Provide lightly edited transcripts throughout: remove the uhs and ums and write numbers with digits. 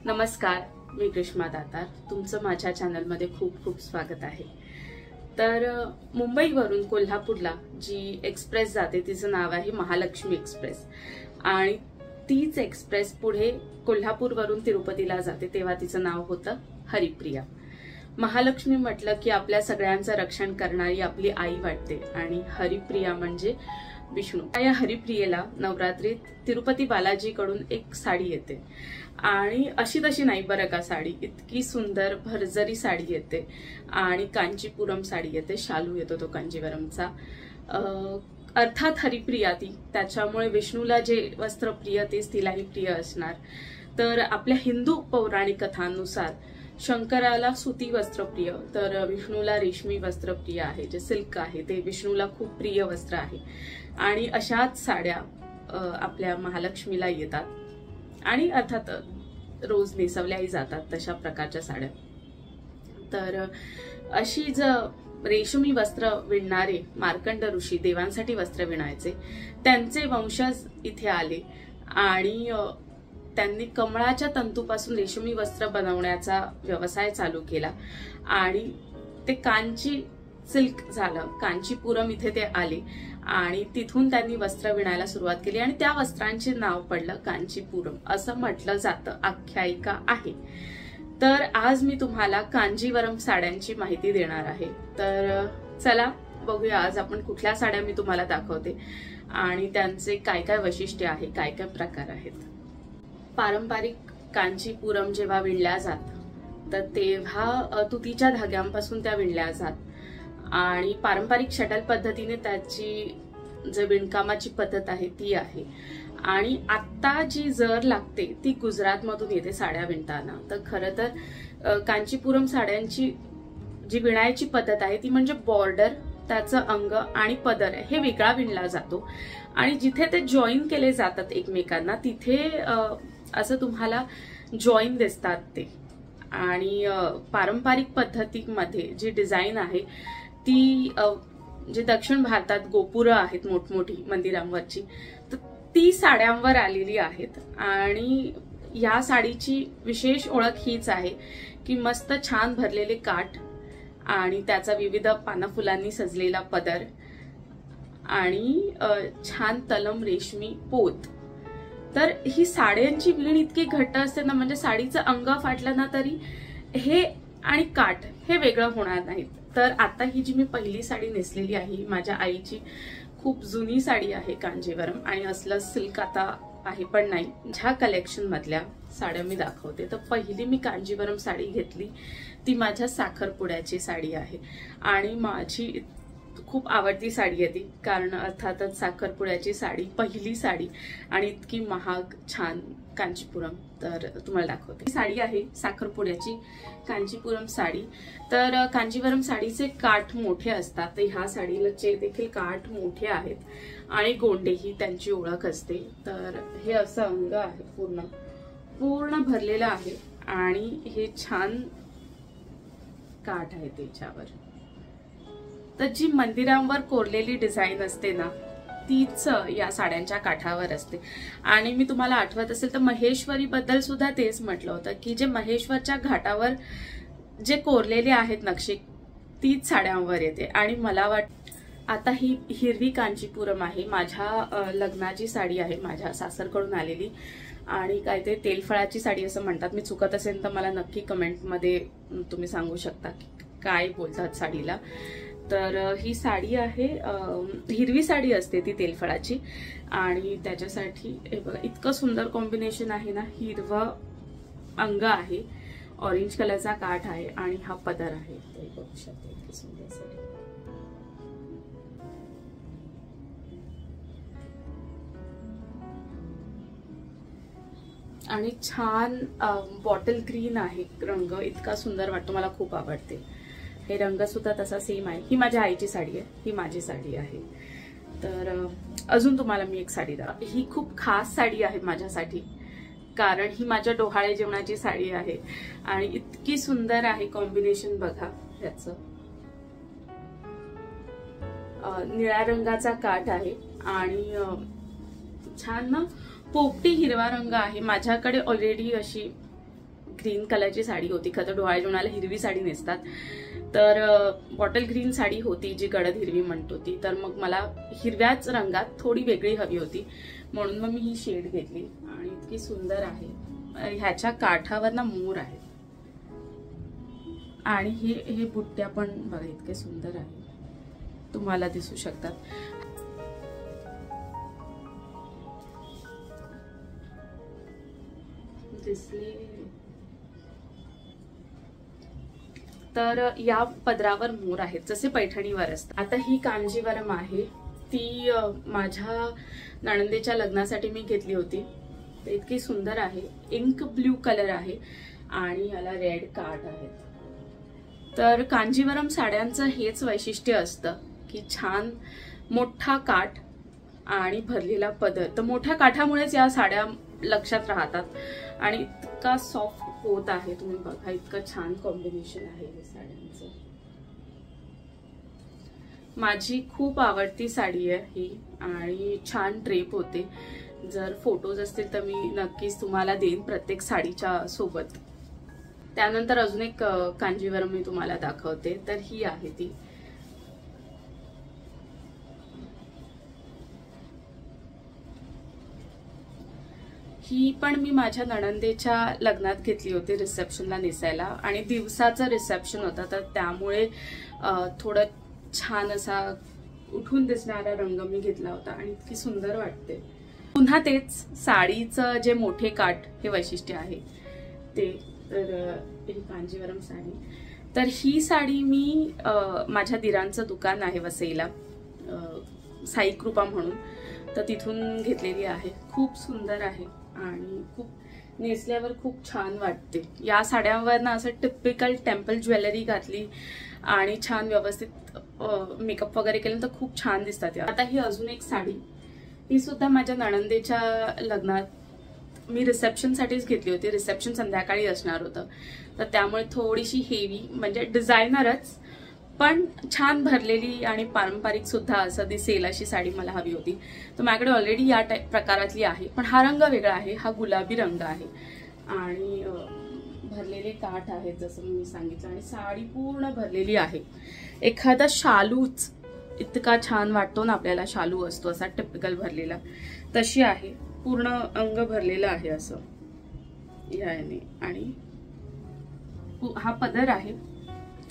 नमस्कार, मी ग्रीष्मा दातार. तुमचं माझ्या चॅनलमध्ये खूप खूप स्वागत आहे. तर मुंबईवरून कोल्हापूरला जी एक्सप्रेस जाते तिचं नाव आहे महालक्ष्मी एक्सप्रेस आणि तीच एक्सप्रेस पुढे कोल्हापूरवरून तिरुपतीला जाते तेव्हा तिचं नाव होतं हरिप्रिया. महालक्ष्मी म्हटलं की आपल्या सगळ्यांचं रक्षण करणारी आपली आई वाटते आणि हरिप्रिया म्हणजे विष्णू. या हरिप्रियेला नवरात्रीत तिरुपती बालाजीकडून एक साडी येते आणि अशी तशी नाही बरं का, साडी इतकी सुंदर भरजरी साडी येते आणि कांचीपुरम साडी येते, शालू येतो तो कांजीवरमचा. अर्थात हरिप्रिया ती, त्याच्यामुळे विष्णूला जे वस्त्र प्रिय तेच तिलाही प्रिय असणार. तर आपल्या हिंदू पौराणिक कथांनुसार शंकराला सुती वस्त्र प्रिय, तर विष्णूला रेशमी वस्त्र प्रिय आहे, जे सिल्क आहे ते विष्णूला खूप प्रिय वस्त्र आहे. आणि अशाच साड्या आपल्या महालक्ष्मीला येतात आणि अर्थात रोज नेसवल्याही जातात तशा प्रकारच्या साड्या. तर अशी रेशमी वस्त्र विणणारे मार्कंड ऋषी देवांसाठी वस्त्र विणायचे, त्यांचे वंशज इथे आले आणि त्यांनी कमळाच्या तंतूपासून रेशमी वस्त्र बनवण्याचा व्यवसाय चालू केला आणि ते कांची सिल्क झालं. कांचीपुरम इथे ते आले आणि तिथून त्यांनी वस्त्र विणायला सुरुवात केली आणि त्या वस्त्रांचे नाव पडलं कांचीपुरम असं म्हटलं जातं, आख्यायिका आहे. तर आज मी तुम्हाला कांजीवरम साड्यांची माहिती देणार आहे. तर चला बघूया आज आपण कुठल्या साड्या मी तुम्हाला दाखवते आणि त्यांचे काय काय वैशिष्ट्य आहे, काय काय प्रकार आहेत. पारंपरिक कांचीपुरम जेव्हा विणल्या जात तर तेव्हा तुतीच्या धाग्यांपासून त्या विणल्या जात आणि पारंपरिक शटल पद्धतीने त्याची जे विणकामाची पद्धत आहे ती आहे. आणि आता जी जर लागते ती गुजरातमधून येते साड्या विणताना. तर खरं तर कांचीपुरम साड्यांची जी विणायची पद्धत आहे ती म्हणजे बॉर्डर, त्याचं अंग आणि पदर हे वेगळा विणला जातो आणि जिथे ते जॉईन केले जातात एकमेकांना तिथे असं तुम्हाला जॉईन दिसतात ते. आणि पारंपरिक पद्धतीमध्ये जी डिझाईन आहे ती जे दक्षिण भारतात गोपुरं आहेत मोठमोठी मंदिरांवरची, तर ती साड्यांवर आलेली आहेत. आणि या साडीची विशेष ओळख हीच आहे की मस्त छान भरलेले काठ आणि त्याचा विविध पाना फुलांनी सजलेला पदर आणि छान तलम रेशमी पोत. तर ही साड्यांची विण इतकी घट्ट असते ना, म्हणजे साडीचं अंग फाटलं ना तरी हे आणि काठ हे वेगळं होणार नाहीत. तर आता ही जी मी पहिली साडी नेसलेली आहे ही माझ्या आईची खूप जुनी साडी आहे कांजीवरम आणि असलं सिल्क आता आहे पण नाही. ज्या कलेक्शन मधल्या साड्या मी दाखवते तर पहिली मी कांजीवरम साडी घेतली ती माझ्या साखरपुड्याची साडी आहे आणि माझी खूप आवडती साडी आहे ती, कारण अर्थातच साखरपुड्याची साडी पहिली साडी आणि इतकी महाग छान कांचीपुरम. तर तुम्हाला दाखवते. ही साडी आहे साखरपुड्याची कांचीपुरम साडी. तर कांजीवरम साडीचे काठ मोठे असतात, तर ह्या साडीचे देखील काठ मोठे आहेत आणि गोंडेही त्यांची ओळख असते. तर हे असं अंग आहे, पूर्ण भरलेलं आहे आणि हे छान काठ आहे त्याच्यावर. तर जी मंदिरांवर कोरलेली डिझाईन असते ना तीच या साड्यांच्या काठावर असते. आणि मी तुम्हाला आठवत असेल तर महेश्वरी बद्दल सुद्धा तेच म्हटलं होतं की जे महेश्वरच्या घाटावर जे कोरलेले आहेत नक्षी तीच साड्यांवर येते. आणि मला आता ही हिरवी कांचीपुरम आहे, माझ्या लग्नाची साडी आहे, माझ्या सासरकडून आलेली आणि काय ते तेलफळाची साडी असं म्हणतात. मी चुकत असेल तर मला नक्की कमेंटमध्ये तुम्ही सांगू शकता की काय बोलतात साडीला. तर ही साडी आहे, हिरवी साडी असते ती तेलफळाची आणि त्याच्यासाठी हे बघा इतकं सुंदर कॉम्बिनेशन आहे ना. हिरवं अंग आहे, ऑरेंज कलरचा काठ आहे आणि हा पदर आहे. बघू शकता इतकी सुंदर साडी. आणि छान बॉटल ग्रीन आहे रंग, इतका सुंदर वाटतो, मला खूप आवडते. हे रंग सुद्धा तसा सेम आहे. ही माझ्या आईची साडी आहे, ही माझी साडी आहे. तर अजून तुम्हाला मी एक साडी दाखवते. ही खूप खास साडी आहे माझ्यासाठी, कारण ही माझ्या डोहाळे जेवणाची साडी आहे आणि इतकी सुंदर आहे कॉम्बिनेशन बघा ह्याचं. निळ्या रंगाचा काठ आहे आणि छान ना पोपटी हिरवा रंग आहे. माझ्याकडे ऑलरेडी अशी ग्रीन कलरची साडी होती. खरं डोहाळे जेवणाला हिरवी साडी नेसतात, तर बॉटल ग्रीन साडी होती जी गडद हिरवी म्हणतो ती. तर मग मला हिरव्याच रंगात थोडी वेगळी हवी होती, म्हणून मग मी ही शेड घेतली आणि इतकी सुंदर आहे. ह्याच्या काठावर ना मोर आहे आणि हे बुट्ट्या पण बघा इतके सुंदर आहे, तुम्हाला दिसू शकतात. तर या पदरावर मोर आहेत जसे पैठणीवर असतात. आता ही कांजीवरम आहे, ती माझ्या नणंदेच्या लग्नासाठी मी घेतली होती. इतकी सुंदर आहे, इंक ब्ल्यू कलर आहे आणि याला रेड काठ आहेत. तर कांजीवरम साड्यांचं हेच वैशिष्ट्य असतं की छान मोठा काठ आणि भरलेला पदर. तर मोठ्या काठामुळेच या साड्या लक्षात राहतात आणि इतका सॉफ्ट होत आहे. तुम्ही बघा इतकं छान कॉम्बिनेशन आहे हे साड्यांचं. माझी खूप आवडती साडी आहे ही आणि छान ड्रेप होते. जर फोटोज असतील तर मी नक्कीच तुम्हाला देईन प्रत्येक साडीच्या सोबत. त्यानंतर अजून एक कांजीवरम मी तुम्हाला दाखवते. तर ही आहे ती. ही पण मी माझ्या नणंदेच्या लग्नात घेतली होती रिसेप्शनला नेसायला आणि दिवसाचं रिसेप्शन होतं, तर त्यामुळे थोडं छान असा उठून दिसणारा रंग मी घेतला होता आणि इतकी सुंदर वाटते. पुन्हा तेच साडीचं जे मोठे काठ हे वैशिष्ट्य आहे ते. तर ही कांजीवरम साडी. तर ही साडी मी माझ्या दिरांचं दुकान आहे वसईला, साई कृपा म्हणून, तर तिथून घेतलेली आहे. खूप सुंदर आहे आणि खूप नेसल्यावर खूप छान वाटते. या साड्यांवर ना असं टिपिकल टेम्पल ज्वेलरी घातली आणि छान व्यवस्थित मेकअप वगैरे केलं तर खूप छान दिसतात. आता ही अजून एक साडी, ही सुद्धा माझ्या नणंदेच्या लग्नात मी रिसेप्शनसाठीच घेतली होती. रिसेप्शन संध्याकाळी असणार होतं, तर त्यामुळे थोडीशी हेवी म्हणजे डिझायनरच पण छान भरलेली आणि पारंपरिक सुद्धा असं दिसेल अशी साडी मला हवी होती. तर माझ्याकडे ऑलरेडी या प्रकारातली आहे, पण हा रंग वेगळा आहे. हा गुलाबी रंग आहे आणि भरलेले काठ आहेत जसं मी सांगितलं आणि साडी पूर्ण भरलेली आहे. एखादा शालूच इतका छान वाटतो ना आपल्याला, शालू असतो असा टिपिकल भरलेला, तशी आहे. पूर्ण अंग भरलेलं आहे असं याने आणि हा पदर आहे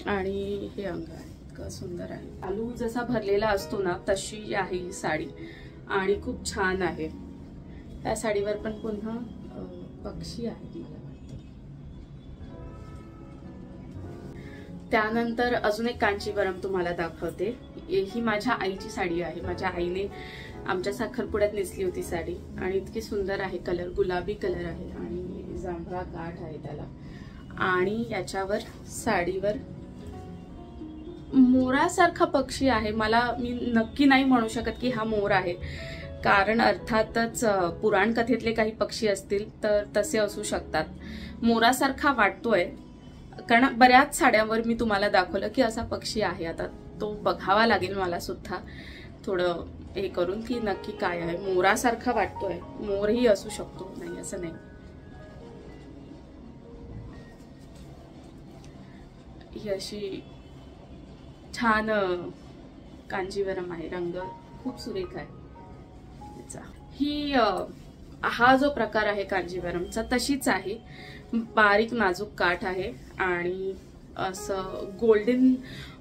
आणि हे अंग आहे. इतकं सुंदर आहे. शालू जसा भरलेला असतो ना तशी आहे ही साडी आणि खूप छान आहे. त्या साडीवर पण पुन्हा पक्षी आहे मला वाटतं. त्यानंतर अजून एक कांचीवरम तुम्हाला दाखवते. ही माझ्या आईची साडी आहे. माझ्या आईने आमच्या साखरपुड्यात नेसली होती साडी आणि इतकी सुंदर आहे. कलर गुलाबी कलर आहे आणि जांभळा काठ आहे त्याला आणि याच्यावर साडीवर मोरासारखा पक्षी आहे. मी नक्की नाही म्हणू शकत की हा मोर आहे, कारण अर्थातच पुराण कथेतले काही पक्षी असतील तर तसे असू शकतात. मोरासारखा वाटतोय कारण बऱ्याच साड्यांवर मी तुम्हाला दाखवलं की असा पक्षी आहे. आता तो बघावा लागेल मला सुद्धा थोडं हे करून की नक्की काय आहे. मोरासारखा वाटतोय, मोरही असू शकतो, नाही असं नाही. ही अशी छान कांजीवरम आहे. रंग खूप सुरेख आहे. ही हा जो प्रकार आहे कांजीवरमचा तशीच आहे. बारीक नाजूक काठ आहे आणि असं गोल्डन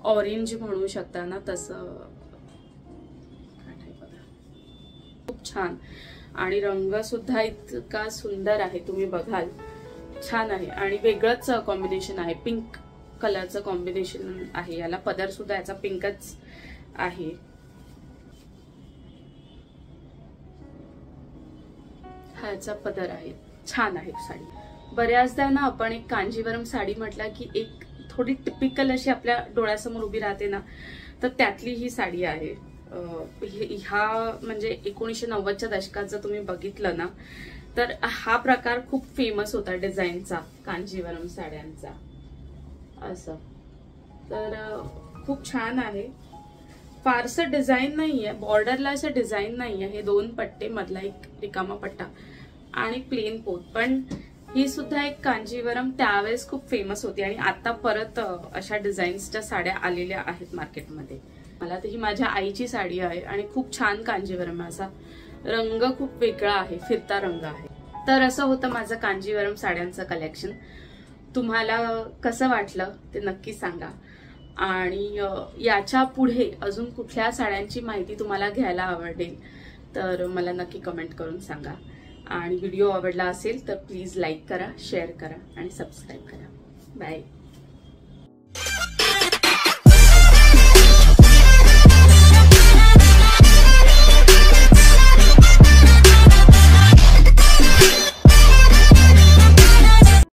ऑरेंज म्हणू शकता ना तसं काठ आहे बघा. खूप छान आणि रंग सुद्धा इतका सुंदर आहे. तुम्ही बघाल छान आहे आणि वेगळंच कॉम्बिनेशन आहे. पिंक कलरचं कॉम्बिनेशन आहे. याला पदर सुद्धा याचा पिंकच आहे. हा याचा पदर आहे. छान आहे साडी. बऱ्याचदा ना आपण एक कांजीवरम साडी म्हटलं की एक थोडी टिपिकल अशी आपल्या डोळ्यासमोर उभी राहते ना, तर त्यातली ही साडी आहे. हा म्हणजे 1990च्या दशकात जर तुम्ही बघितलं ना तर हा प्रकार खूप फेमस होता डिझाईनचा कांजीवरम साड्यांचा असं. तर खूप छान आहे. फारसं डिझाईन नाहीये, बॉर्डरला असं डिझाईन नाहीये. हे दोन पट्टे, मधला एक रिकामा पट्टा आणि प्लेन पोत, पण ही सुद्धा एक कांजीवरम त्यावेळेस खूप फेमस होती आणि आता परत अशा डिझाईन्सच्या साड्या आलेल्या आहेत मार्केटमध्ये. मला तर ही माझ्या आईची साडी आहे आणि खूप छान कांजीवरम आहे. असा रंग खूप वेगळा आहे, फिरता रंग आहे. तर असं होतं माझं कांजीवरम साड्यांचं कलेक्शन. तुम्हाला कसं वाटलं ते नक्की सांगा. आणि याच्या पुढे अजून कुठल्या साड्यांची माहिती तुम्हाला घ्यायला आवडेल तर मला नक्की कमेंट करून सांगा. आणि व्हिडिओ आवडला असेल तर प्लीज लाईक करा, शेअर करा आणि सबस्क्राईब करा. बाय.